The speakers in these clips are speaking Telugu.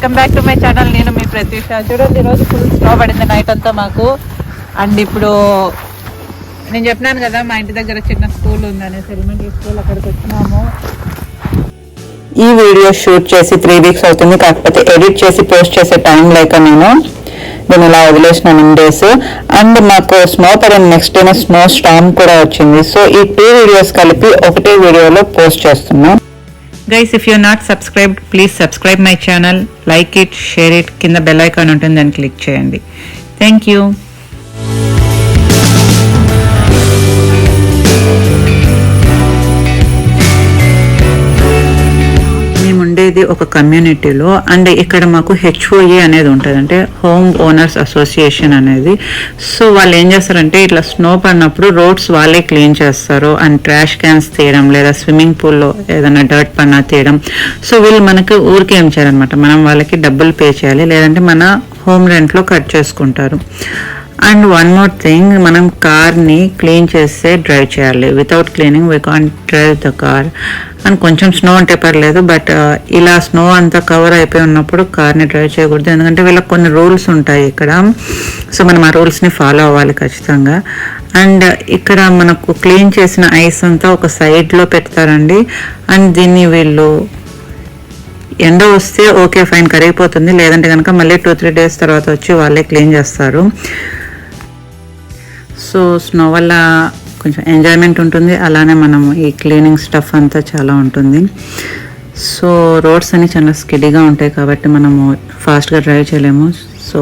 Welcome back to my channel. నేను మీ ప్రత్యూష. చూడండి ఈరోజు ఫుల్ స్నో పడింది నైట్ అంతా మాకు. అండ్ ఇప్పుడు నేను చెప్పినాను కదా మా ఇంటి దగ్గర చిన్న స్కూల్ ఉందని, ఎలిమెంటరీ స్కూల్, అక్కడికి వచ్చినాము. ఈ వీడియో షూట్ చేసి 3 వీక్స్ అవుతుంది. కాకపోతే ఎడిట్ చేసి పోస్ట్ చేసే టైం లేక నేను ఇలా వదిలేసినాను ఇన్ డేస్. అండ్ మాకు స్నో పడిన నెక్స్ట్ డేనే స్నో స్టార్మ్ కూడా వచ్చింది. సో ఈ 2 వీడియోస్ కలిపి ఒకటే వీడియోలో పోస్ట్ చేస్తున్నాం. Guys, if you not subscribed, please subscribe my channel, like it, share it. కింద బెల్ ఐకాన్ ఉంటుంది, దాన్ని క్లిక్ చేయండి. Thank you. మేము ఉండేది ఒక కమ్యూనిటీలో. అండ్ ఇక్కడ మాకు HOA అనేది ఉంటుంది, అంటే హోమ్ ఓనర్స్ అసోసియేషన్ అనేది. సో వాళ్ళు ఏం చేస్తారంటే ఇట్లా స్నో పడినప్పుడు రోడ్స్ వాళ్ళే క్లీన్ చేస్తారు. అండ్ ట్రాష్ క్యాన్స్ తీయడం, లేదా స్విమ్మింగ్ పూల్లో ఏదైనా డర్ట్ పన్నా తీయడం. సో వీళ్ళు మనకి ఊరికే ఏం చేయాలన్నమాట, మనం వాళ్ళకి డబ్బులు పే చేయాలి, లేదంటే మన హోమ్ రెంట్లో కట్ చేసుకుంటారు. అండ్ వన్ మోర్ థింగ్, మనం కార్ని క్లీన్ చేస్తే డ్రైవ్ చేయాలి. Without cleaning we can't drive the car. And కొంచెం స్నో అంటే పర్లేదు, బట్ ఇలా స్నో అంతా కవర్ అయిపోయి ఉన్నప్పుడు కార్ని డ్రైవ్ చేయకూడదు. ఎందుకంటే వీళ్ళకి కొన్ని రూల్స్ ఉంటాయి ఇక్కడ. సో మనం ఆ రూల్స్ని ఫాలో అవ్వాలి ఖచ్చితంగా. అండ్ ఇక్కడ మనకు క్లీన్ చేసిన ఐస్ అంతా ఒక సైడ్లో పెడతారండి. అండ్ దీన్ని వీళ్ళు ఎండ వస్తే ఓకే ఫైన్, కరిగిపోతుంది. లేదంటే కనుక మళ్ళీ 2-3 డేస్ తర్వాత వచ్చి వాళ్ళే క్లీన్ చేస్తారు. సో స్నో వల్ల కొంచెం ఎంజాయ్మెంట్ ఉంటుంది, అలానే మనము ఈ క్లీనింగ్ స్టఫ్ అంతా చాలా ఉంటుంది. సో రోడ్స్ అన్ని చాలా స్కిడీగా ఉంటాయి కాబట్టి మనము ఫాస్ట్గా డ్రైవ్ చేయలేము. సో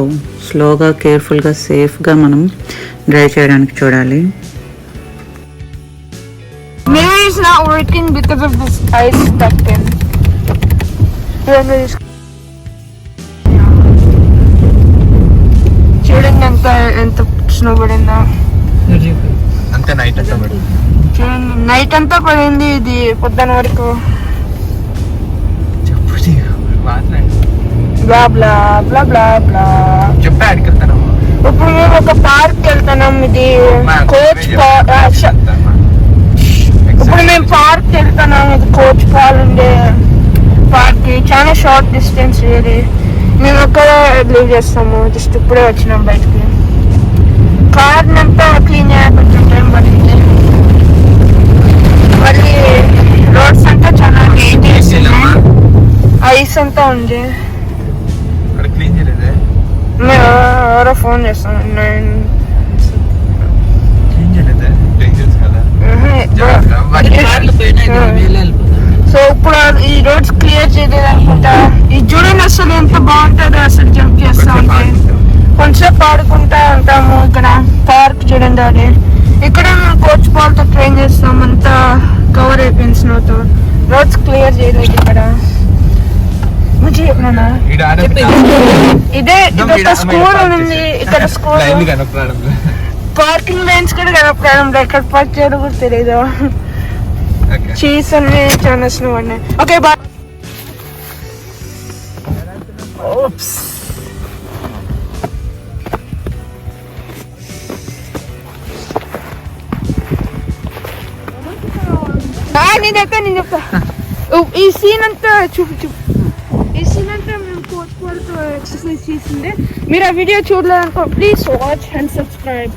స్లోగా, కేర్ఫుల్గా, సేఫ్గా మనం డ్రైవ్ చేయడానికి చూడాలి. Maybe it's not working because of this ice stuck in. చూడండి ఎంత స్నో పడిందా. అంతే నైట్ అంతా పడింది. చూడండి నైట్ అంతా పడింది, ఇది పొద్దున వరకు. బ్లా బ్లా బ్లా బ్లా బ్లా చెప్పా అడిగిస్తాను. ఇప్పుడు మేము ఒక పార్క్ వెళ్తున్నాం. ఇది కోచ్ ఇప్పుడు మేము పార్క్ వెళ్తున్నాం. ఇది కోచ్ పాల్ ఉండే పార్క్, చాలా షార్ట్ డిస్టెన్స్. ఇది మేము అక్కడ లీవ్ చేస్తాము. జస్ట్ ఇప్పుడే వచ్చినాం బయటకి. కార్ అంతా క్లీన్ చేయాలి, కొంచెం టైం పడింది. మళ్ళీ రోడ్స్ అంతా చాలా ఐస్ అంతా ఉంది. మేము ఎవరో ఫోన్ చేస్తాం. సో ఇప్పుడు ఈ రోడ్స్ క్లియర్ చేయలేదు అనుకుంటా. ఈ చూడండి అసలు ఎంత బాగుంటుందో, అసలు జంప్ చేస్తా ఉంటే. కొంచెంసేపు ఆడుకుంటా ఉంటాము. ఇక్కడ పార్క్ చూడండి, అది ఇక్కడ మేము కోచ్ బాల్ తో ట్రైన్ చేస్తాం. అంతా కవర్ అయిపోయింది స్నోతో. రోడ్స్ క్లియర్ చేయలేదు ఇక్కడ. ఇదే ఇక్కడ స్కూల్ ఉంది. ఇక్కడ స్కూల్ పార్కింగ్ లైన్స్ కూడా కనపడడం, ఎక్కడ పార్క్ చేయడం కూడా తెలీదు. చీజ్ అన్ని చాలా స్నో ఉన్నాయి. Okay bye. నేను చెప్తా. ఈ సీన్ అంతా చూపు. ఈ సీన్ అంతా మేము కోచ్ వాళ్ళతో ఎక్సర్సైజ్ చేసిందే. మీరు ఆ వీడియో చూడలేదనుకో, please watch and subscribe.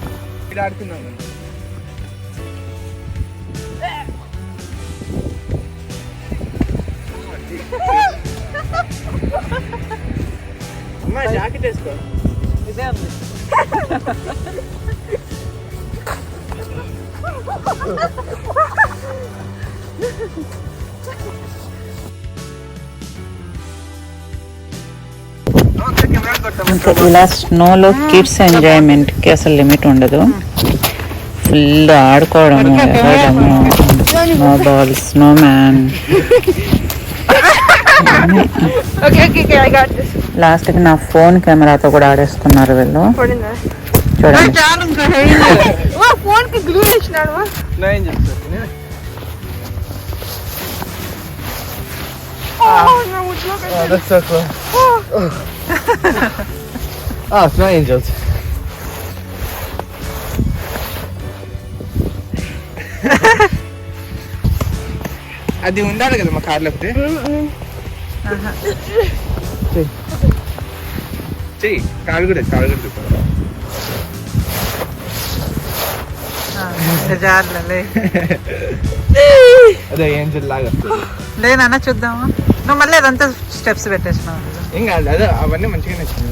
Jacket వేసుకో. ఇదే ఉంది. ఇలా స్నోలో కిడ్స్ ఎంజాయ్మెంట్కి అసలు లిమిట్ ఉండదు. ఫుల్ ఆడుకోవడము, ఎగరడము, స్నో బాల్, స్నో మ్యాన్. లాస్ట్కి నా ఫోన్ కెమెరాతో కూడా ఆడేస్తున్నారు వీళ్ళు. చూడండి. That's so cool. Snow angels. అది ఉండాలి కదా మా కార్లో. చెయ్యి కాలు కూడా అదే ఏం లాగా లేదన్నా చూద్దామా. నువ్వు మళ్ళీ అదంతా స్టెప్స్ పెట్టేసినావు. ఏం కాదు అదే అవన్నీ మంచిగా నచ్చింది.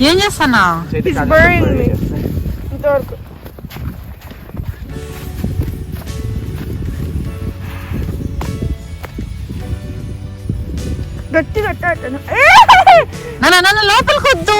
ఏం చేస్తున్నావు? ఇంతవరకు గట్టి కట్టాను. నన్ను లోపలికి వద్దు.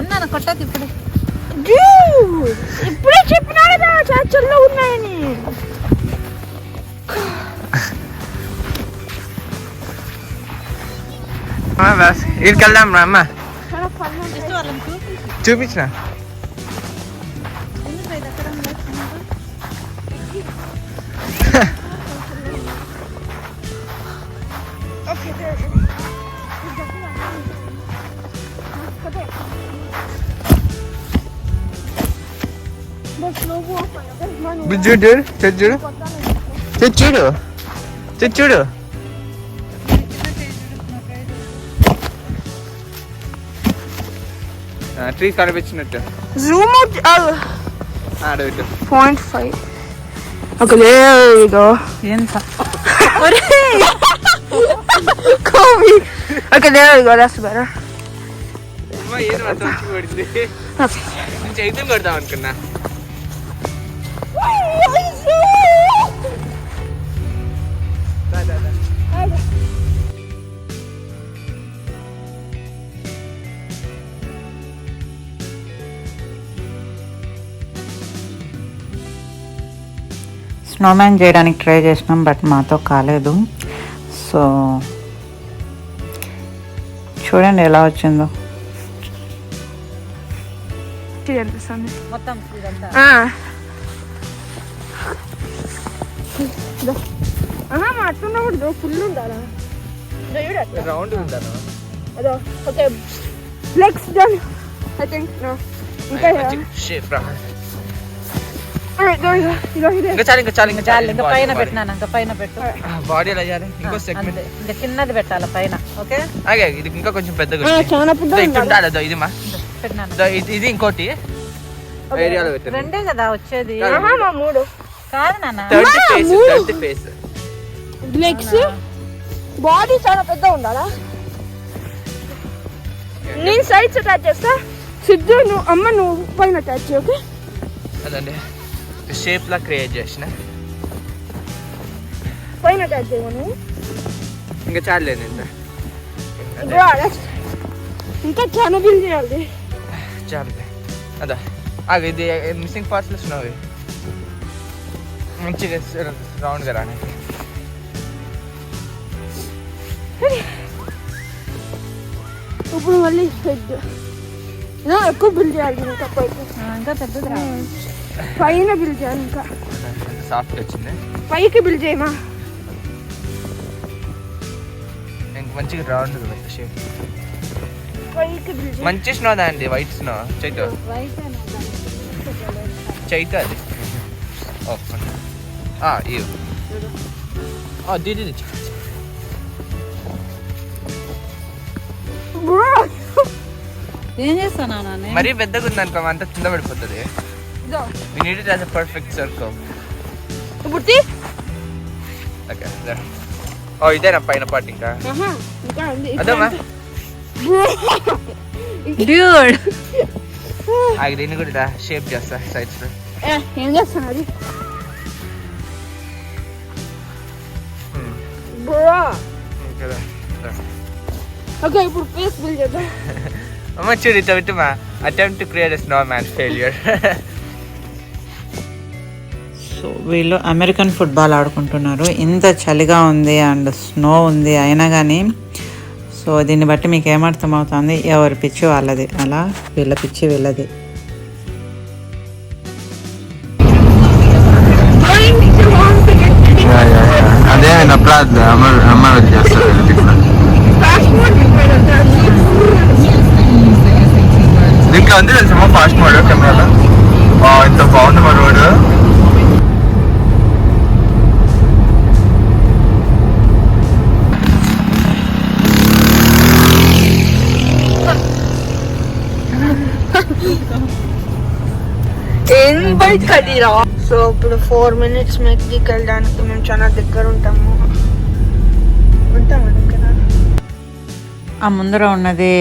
ఉన్నాను కొట్టదు ఇప్పుడు. ఇప్పుడే చెప్పినా కదా చాచల్లో ఉన్నాయని. వీడికి వెళ్దాం రా అమ్మ. చూపించిన చూడు చూడు చూడు చూడు. ట్రీ కనిపించినట్టు జూమ్ అవుట్ ఆడబెట్టు. 0.5. Okay, there we go. ఎంత Kobe. Okay, there we go. That's better. ఏదో అర్థం వచ్చి పడింది. నేను చైతం కొడతాం అనుకున్నా. స్నోమ్యాన్ చేయడానికి ట్రై చేసినాం, బట్ మాతో కాలేదు. సో చూడండి ఎలా వచ్చిందో. మొత్తం మాట్లాడకూడదు, ఫుల్ ఉండాలా? రౌండ్ ఉండాలి. అదో okay, legs done I think. No ఇంకా షేప్ రా. ఇంకా చాలు. ఇంకా పైన పెట్టినాను, ఇంకా పైన పెట్టు. బాడీ ఎలా చేయాలి? ఇంకో సెగ్మెంట్ ఇంకా చిన్నది పెట్టాలి పైన. ఓకే ఆగే, ఇది ఇంకా కొంచెం పెద్దగా చాలా పెద్దగా ఉండాలి. ఇది మా పెట్టినాను. ఇది ఇంకోటి ఏరియాలో పెట్టాను. రెండే కదా వచ్చేది. మూడు కాదు నాన్న, థర్టీ ఫేస్. లెగ్స్ బాడీ చాలా పెద్దగా ఉండాలా? నేను సైడ్స్ అటాచ్ చేస్తా, సిద్ధు నువ్వు అమ్మ నువ్వు పైన అటాచ్ చేయి. ఓకే అదండి షేప్ లా క్రియేట్ చేసిన. పైన అటాచ్ చేయమను. ఇంకా చాలేదు ఇంత. ఇంకా చాలా బిల్ చేయాలి. చాలు అదా ఆగ. ఇది మిస్సింగ్ పార్ట్స్ ఇస్తున్నావు మంచిగా రౌండ్గా రానికి. ఇప్పుడు మళ్ళీ హెడ్ ఎక్కువ బిల్ చేయాలి. ఇంకా ఇంకా పెద్దది రా. పైన బిల్ చేయాలి. ఇంకా సాఫ్ట్ వచ్చింది. పైకి బిల్ చేయమా? ఇంక మంచిగా రౌండ్ షేప్. పైకి బిల్ చేయి. మంచి స్నో అండి, వైట్ స్నో. చైతో చైతో అది దీది ఏం చేస్తానా నాన్న? మరీ పెద్దగా ఉంది అనుకో, అంతా కింద పడిపోతుంది. We need it as a perfect circle. ఇప్పుడు ఓకే ఇదేనా పైన పార్ట్? ఇంకా అదమ్మా డ్యూడ్. దీన్ని కూడా షేప్ చేస్తా సైడ్స్. ఏం చేస్తాను అది? ఓకే ఇప్పుడు ఫేస్ బిల్ చేద్దాం. అమ్మ చూడు ఇట్లా పెట్టమా. Attempt to create a snowman failure. So వీళ్ళు అమెరికన్ ఫుట్బాల్ ఆడుకుంటున్నారు. ఇంత చలిగా ఉంది అండ్ స్నో ఉంది అయినా కానీ. సో దీన్ని బట్టి మీకు ఏమర్థం అవుతుంది, ఎవరి పిచ్చి వాళ్ళది, అలా వీళ్ళ పిచ్చి వీళ్ళది. అదే అపరాధ అమలు చేస్తారు. దీంట్లో ఉంది తెలుసమ్మా ఫాస్ట్ మోడ్ కెమెరాలో. ఇంత బాగుంది మా రోడ్. సో ఇప్పుడు 4 minutes మెక్డీకి వెళ్ళడానికి మేము చాలా దగ్గర ఉంటాము. ఆ ముందర ఉన్నది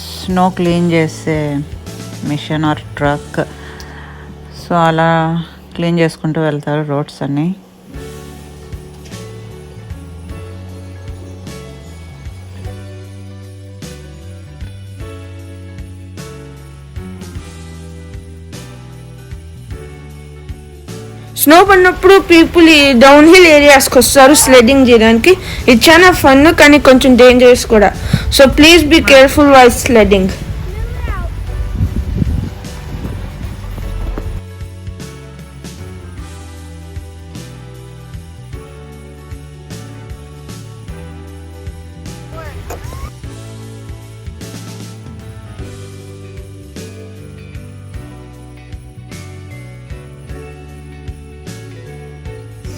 స్నో క్లీన్ చేసే మిషన్ ఆర్ ట్రక్. సో అలా క్లీన్ చేసుకుంటూ వెళ్తారు రోడ్స్ అన్నీ. స్నో పడినప్పుడు పీపుల్ ఈ డౌన్ హిల్ ఏరియాస్కి వస్తారు స్లెడింగ్ చేయడానికి. ఇది చాలా ఫన్ కానీ కొంచెం డేంజరస్ కూడా. So please be careful while sledding.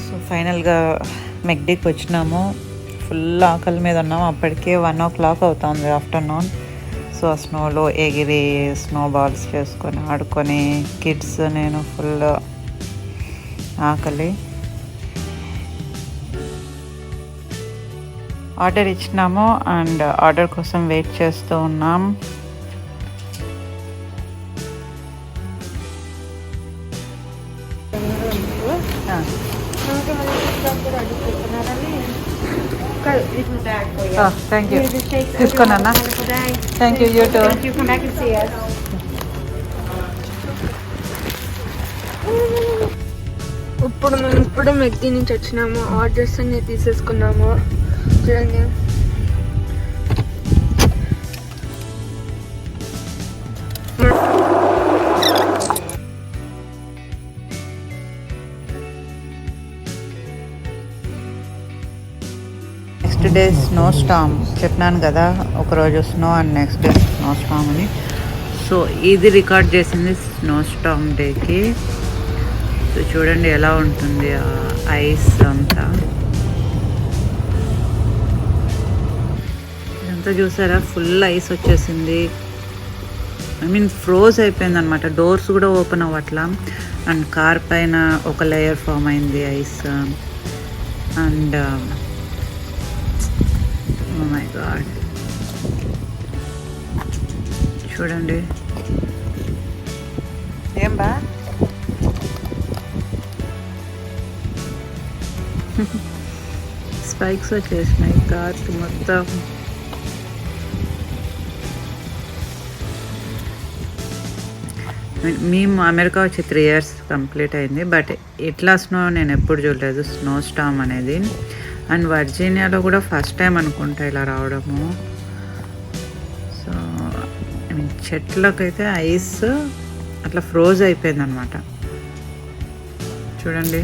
So ఫైనల్గా మెక్డీకి వచ్చినాము. ఫుల్ ఆకలి మీద ఉన్నాము. అప్పటికే 1 o'clock అవుతుంది ఆఫ్టర్నూన్. సో ఆ స్నోలో ఎగిరి స్నో బాల్స్ చేసుకొని ఆడుకొని కిడ్స్ నేను ఫుల్ ఆకలి. ఆర్డర్ ఇచ్చినాము అండ్ ఆర్డర్ కోసం వెయిట్ చేస్తూ ఉన్నాం. Thank you. తీసుకున్నా. Thank you. యూట్యూబ్. ఇప్పుడు మేము ఇప్పుడు మెక్డీ నుంచి వచ్చినాము. ఆర్డర్స్ అన్ని తీసేసుకున్నాము. చూడండి నెక్స్ట్ డే స్నో స్టామ్ చెప్పినాను కదా, ఒకరోజు snow and next day snow storm అని. సో ఇది రికార్డ్ చేసింది స్నో స్టామ్ డేకి. సో చూడండి ఎలా ఉంటుంది ఆ ఐస్ అంతా. ఇదంతా చూసారా, ఫుల్ ఐస్ వచ్చేసింది. ఐ మీన్ ఫ్రోజ్ అయిపోయింది అనమాట. డోర్స్ కూడా ఓపెన్ అవ్వట్లా. అండ్ కార్ పైన ఒక లేయర్ ఫామ్ అయింది ice. And oh my god, చూడండి ఏం బా. స్పైక్స్ వచ్చేసినాయి కార్కి మొత్తం. మేము అమెరికా వచ్చి 3 years కంప్లీట్ అయింది. బట్ ఇట్లా స్నో నేను ఎప్పుడు చూడలేదు, స్నో స్టామ్ అనేది. అండ్ వర్జీనియాలో కూడా ఫస్ట్ టైం అనుకుంటా ఇలా రావడము. సో ఐ మీన్ చెట్లకైతే ఐస్ అట్లా ఫ్రోజ్ అయిపోయింది అనమాట. చూడండి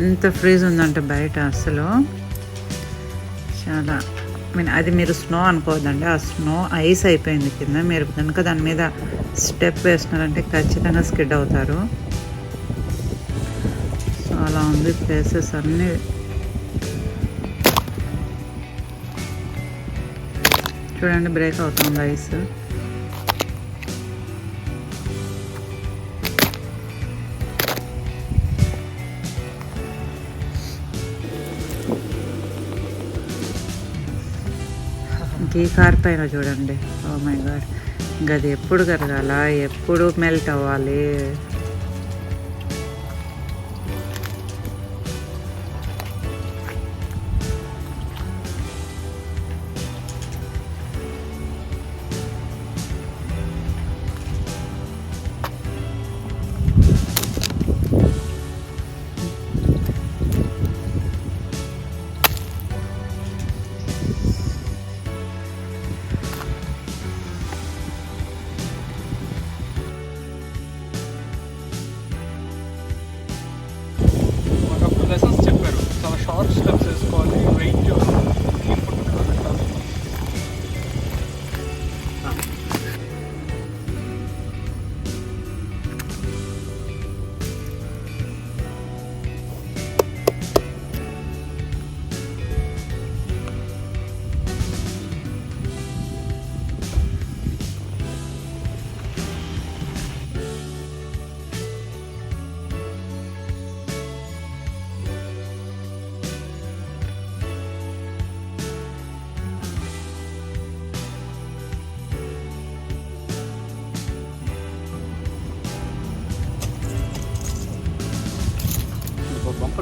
ఎంత ఫ్రీజ్ ఉందంటే బయట. అసలు చాలా ఐ మీన్ అది మీరు స్నో అనుకోవద్దండి, ఆ స్నో ఐస్ అయిపోయింది కింద. మీరు కనుక దాని మీద స్టెప్ వేస్తున్నారంటే ఖచ్చితంగా స్కిడ్ అవుతారు. సో అలా ఉంది ప్లేసెస్ అన్నీ. చూడండి బ్రేక్ అవుతుంది ఐస్. ఈ కార్ పైన చూడండి, ఓ మై గాడ్, ఇంకా అది ఎప్పుడు కరగాల, ఎప్పుడు మెల్ట్ అవ్వాలి.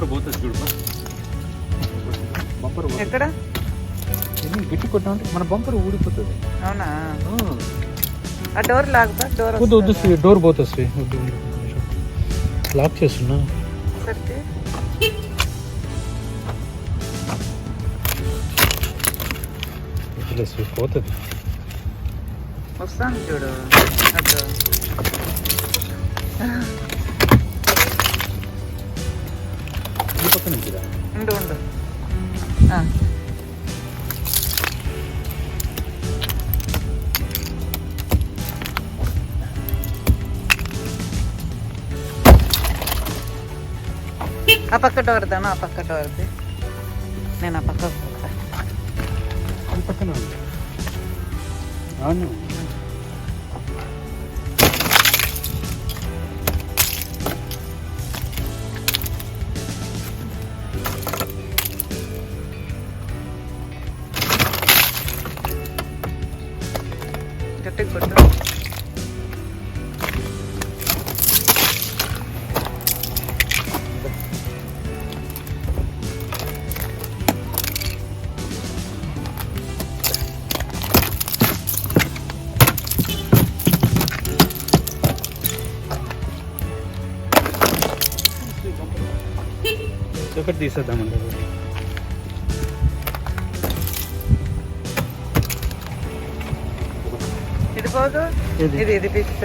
బంపర్ పోతుంది చూడు బంపర్ ఎక్కడ గట్టి కొట్టామంటే మన బంపర్ ఊడిపోతుంది. అవునా? ఆ డోర్ లాగుతా. డోర్ వద్దు డోర్ పోతుంది. లాక్ చేస్తున్నా. పోతుంది. వస్తాను చూడు. అటు ఈ పక్క నుంచి ఉండు ఉండు. ఆ పక్క డోర్ దాను. ఆ పక్క డోర్ది నేను ఆ పక్క ఈ పక్కన ఉంది. అవును గట్టిగా కొట్టు. ఒకటి తీసేద్దామండి. ఇది పోదు. ఇది ఫిక్స్.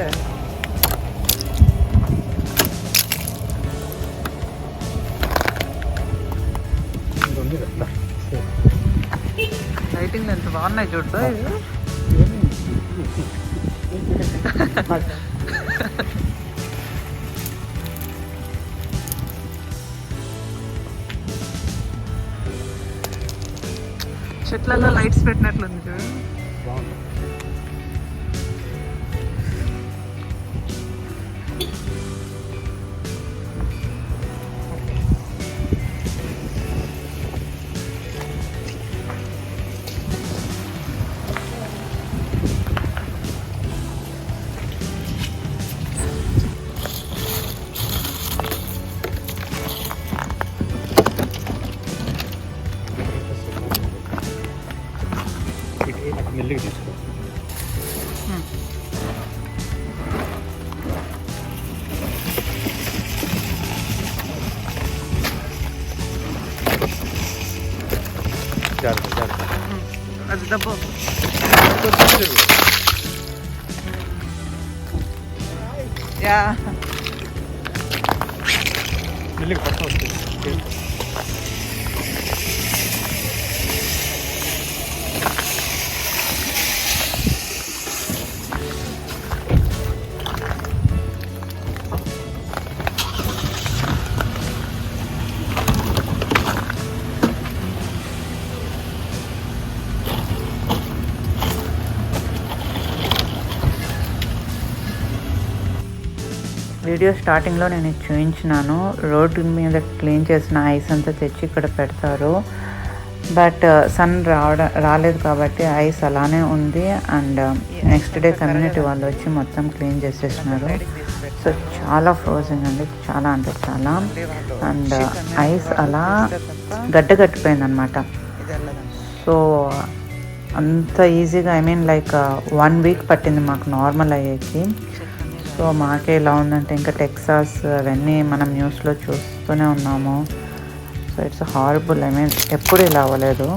లైటింగ్ ఎంత బాగున్నాయి చూడు. చెట్లలో లైట్స్ పెట్టినట్లుంది చూడు. మెల్లిగా తీసుకో. అది డబ్బు. యా మెల్లిగా పక్క వస్తుంది. వీడియో స్టార్టింగ్లో నేను ఇది చూపించినాను. రోడ్డు మీద క్లీన్ చేసిన ఐస్ అంతా తెచ్చి ఇక్కడ పెడతారు. బట్ సన్ రాలేదు కాబట్టి ఐస్ అలానే ఉంది. అండ్ నెక్స్ట్ డే కమ్యూనిటీ వాళ్ళు వచ్చి మొత్తం క్లీన్ చేసేసినారు. సో చాలా ఫ్రోజన్ అండి, చాలా అంటే చాలా. అండ్ ఐస్ అలా గడ్డగట్టిపోయింది అనమాట. సో అంత ఈజీగా లైక్ 1 వీక్ పట్టింది మాకు నార్మల్ అయ్యేకి. సో మాకే ఇలా ఉందంటే ఇంకా టెక్సాస్ అవన్నీ మనం న్యూస్లో చూస్తూనే ఉన్నాము. So it's horrible. ఎప్పుడు ఇలా అవ్వలేదు.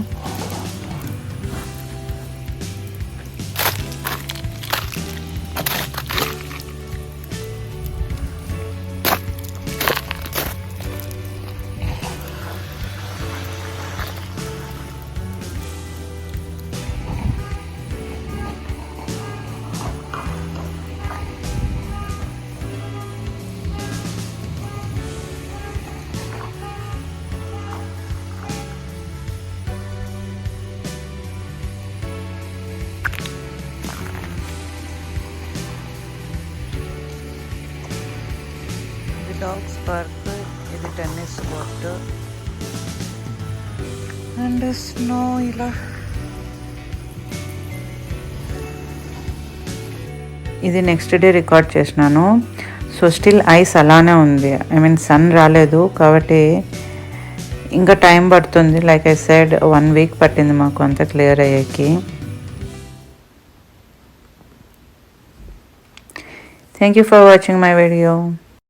డాగ్స్ పార్క్, ఇది టెన్నిస్ కోర్ట్ అండ్ స్నో. ఇలా ఇది నెక్స్ట్ డే రికార్డ్ చేసినాను. సో స్టిల్ ఐస్ అలానే ఉంది. సన్ రాలేదు కాబట్టి ఇంకా టైం పడుతుంది. లైక్ ఐ సెడ్ 1 వీక్ పట్టింది మాకు అంతా క్లియర్ అయ్యేకి. Thank you for watching my video.